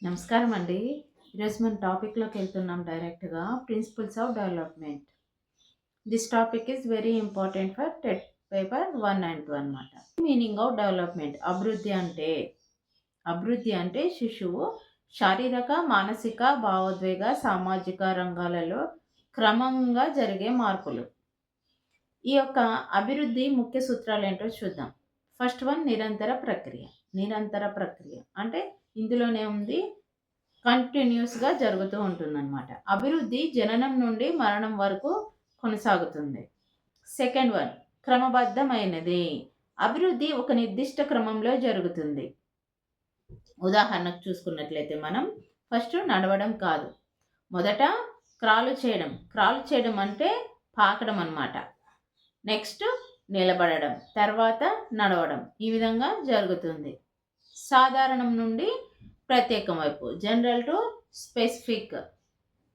నమస్కారం అండి. ఈరోజు మన టాపిక్‌లోకి వెళ్తున్నాం డైరెక్ట్‌గా. Principles of development. This topic is very important for TET paper 1 and 2 అన్నమాట. Meaning of development. అభివృద్ధి అంటే శిశువు శారీరక, మానసిక, భావోద్వేగ, సామాజిక రంగాలలో క్రమంగా జరిగే మార్పులు. ఈ యొక్క అభివృద్ధి ముఖ్య సూత్రాలేంటో చూద్దాం. ఫస్ట్ వన్ నిరంతర ప్రక్రియ అంటే ఇందులోనే ఉంది కంటిన్యూస్‌గా జరుగుతూ ఉంటుందన్నమాట. అభివృద్ధి జననం నుండి మరణం వరకు కొనసాగుతుంది. సెకండ్ వన్ క్రమబద్ధమైనది. అభివృద్ధి ఒక నిర్దిష్ట క్రమంలో జరుగుతుంది. ఉదాహరణకు చూసుకున్నట్లయితే మనం ఫస్ట్ నడవడం కాదు. మొదట క్రాలు చేయడం అంటే పాకడం అన్నమాట. నెక్స్ట్ నిలబడడం, తర్వాత నడవడం. ఈ విధంగా జరుగుతుంది. సాధారణం నుండి ప్రత్యేకం వైపు, జనరల్ టు స్పెసిఫిక్.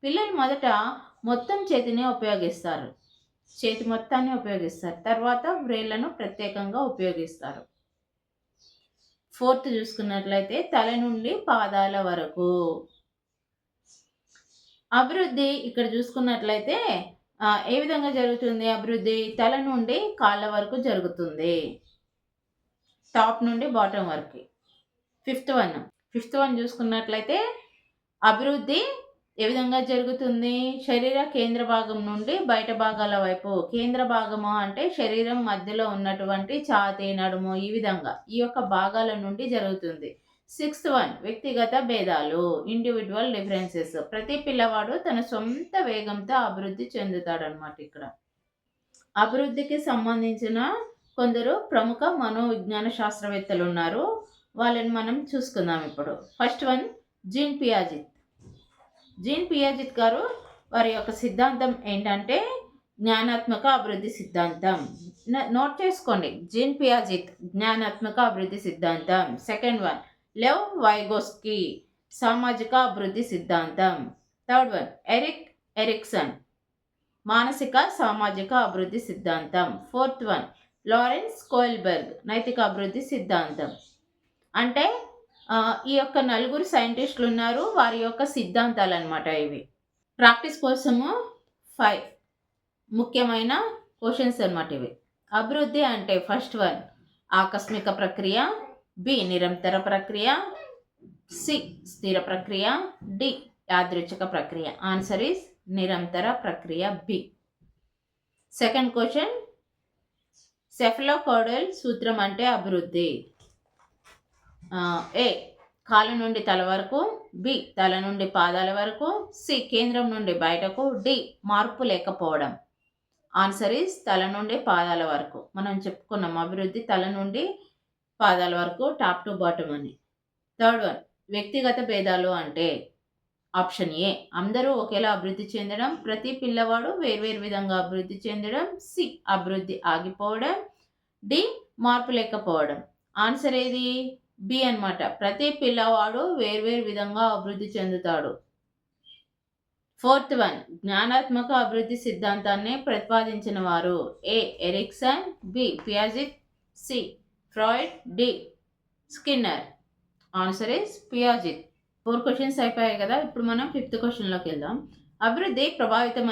పిల్లలు మొదట మొత్తం చేతిని ఉపయోగిస్తారు, చేతి మొత్తాన్ని ఉపయోగిస్తారు. తర్వాత వ్రేళ్లను ప్రత్యేకంగా ఉపయోగిస్తారు. ఫోర్త్ చూసుకున్నట్లయితే తల నుండి పాదాల వరకు. అభివృద్ధి ఇక్కడ చూసుకున్నట్లయితే ఏ విధంగా జరుగుతుంది? అభివృద్ధి తల నుండి కాళ్ళ వరకు జరుగుతుంది, టాప్ నుండి బాటం వరకు. ఫిఫ్త్ వన్ చూసుకున్నట్లయితే అభివృద్ధి ఏ విధంగా జరుగుతుంది? శరీర కేంద్ర భాగం నుండి బయట భాగాల వైపు. కేంద్ర భాగము అంటే శరీరం మధ్యలో ఉన్నటువంటి ఛాతీ, నడుము, ఈ విధంగా ఈ యొక్క భాగాల నుండి జరుగుతుంది. సిక్స్త్ వన్ వ్యక్తిగత భేదాలు, ఇండివిజువల్ డిఫరెన్సెస్. ప్రతి పిల్లవాడు తన సొంత వేగంతో అభివృద్ధి చెందుతాడనమాట. ఇక్కడ అభివృద్ధికి సంబంధించిన కొందరు ప్రముఖ మనోవిజ్ఞాన శాస్త్రవేత్తలు ఉన్నారు. వాళ్ళని మనం చూసుకుందాం ఇప్పుడు. ఫస్ట్ వన్ జీన్ పియాజిత్ గారు. వారి యొక్క సిద్ధాంతం ఏంటంటే జ్ఞానాత్మక అభివృద్ధి సిద్ధాంతం. నోట్ చేసుకోండి, జీన్ పియాజిత్ జ్ఞానాత్మక అభివృద్ధి సిద్ధాంతం. సెకండ్ వన్ లెవ్ వైగోస్కీ సామాజిక అభివృద్ధి సిద్ధాంతం. థర్డ్ వన్ ఎరిక్సన్ మానసిక సామాజిక అభివృద్ధి సిద్ధాంతం. ఫోర్త్ వన్ లారెన్స్ కోయిల్బెర్గ్ నైతిక అభివృద్ధి సిద్ధాంతం. అంటే ఈ యొక్క నలుగురు సైంటిస్టులు ఉన్నారు, వారి యొక్క సిద్ధాంతాలు అన్నమాట ఇవి. ప్రాక్టీస్ కోసము 5 ముఖ్యమైన క్వశ్చన్స్ అన్నమాట ఇవి. అభివృద్ధి అంటే ఫస్ట్ వన్ ఆకస్మిక ప్రక్రియ, బి నిరంతర ప్రక్రియ, సి స్థిర ప్రక్రియ, డి యాదృచ్ఛిక ప్రక్రియ. ఆన్సర్ ఈస్ నిరంతర ప్రక్రియ, బి. సెకండ్ క్వశ్చన్ సెఫలోకార్డల్ సూత్రం అంటే అభివృద్ధి. ఏ కాళ్ళ నుండి తల వరకు, బి తల నుండి పాదాల వరకు, సి కేంద్రం నుండి బయటకు, డి మార్పు లేకపోవడం. ఆన్సర్ ఈస్ తల నుండి పాదాల వరకు. మనం చెప్పుకున్నాం అభివృద్ధి తల నుండి పాదాల వరకు, టాప్ టు బాటమ్ అని. థర్డ్ వన్ వ్యక్తిగత భేదాలు అంటే ఆప్షన్ ఏ అందరూ ఒకేలా అభివృద్ధి చెందడం, ప్రతి పిల్లవాడు వేర్వేరు విధంగా అభివృద్ధి చెందడం, సి అభివృద్ధి ఆగిపోవడం, డి మార్పు లేకపోవడం. ఆన్సర్ ఏది? బి అన్నమాట. ప్రతి పిల్లవాడు వేర్వేరు విధంగా అభివృద్ధి చెందుతాడు. ఫోర్త్ వన్ జ్ఞానాత్మక అభివృద్ధి సిద్ధాంతాన్ని ప్రతిపాదించిన వారు A Erikson, B Piaget, C Freud, D Skinner. Answer is Piaget. 4 questions అయిపోయాయి కదా. ఇప్పుడు మనం 5th క్వశ్చన్లోకి వెళ్దాం. అభివృద్ధి ప్రభావితం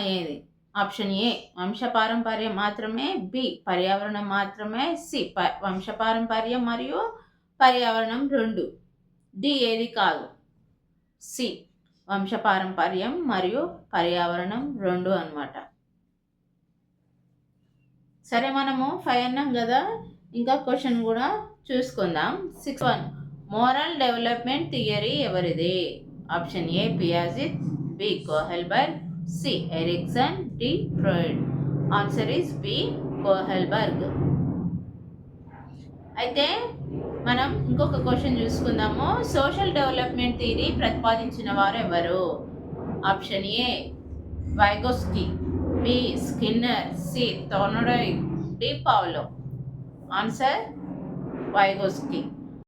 అయ్యేది. ఆప్షన్ ఏ వంశపారంపర్యం మాత్రమే, బి పర్యావరణం మాత్రమే, సి వంశపారంపర్యం మరియు పర్యావరణం రెండు, డి ఏది కాదు, సి వంశపారంపర్యం మరియు పర్యావరణం రెండు అన్నమాట. సరే, మనము 5 అన్నాం కదా, ఇంకా క్వశ్చన్ కూడా చూసుకుందాం. 6 వన్ మోరల్ డెవలప్మెంట్ థియరీ ఎవరిది? Option A Piaget, B Kohlberg, C Erikson, D Freud. Answer is B Kohlberg. అయితే మనం ఇంకొక క్వశ్చన్ చూసుకుందాము. సోషల్ డెవలప్మెంట్ థియరీ ప్రతిపాదించిన వారు ఎవరు? Option A Vygotsky, B Skinner, C Thorndike, D Pavlov. Answer వైగోస్కీ.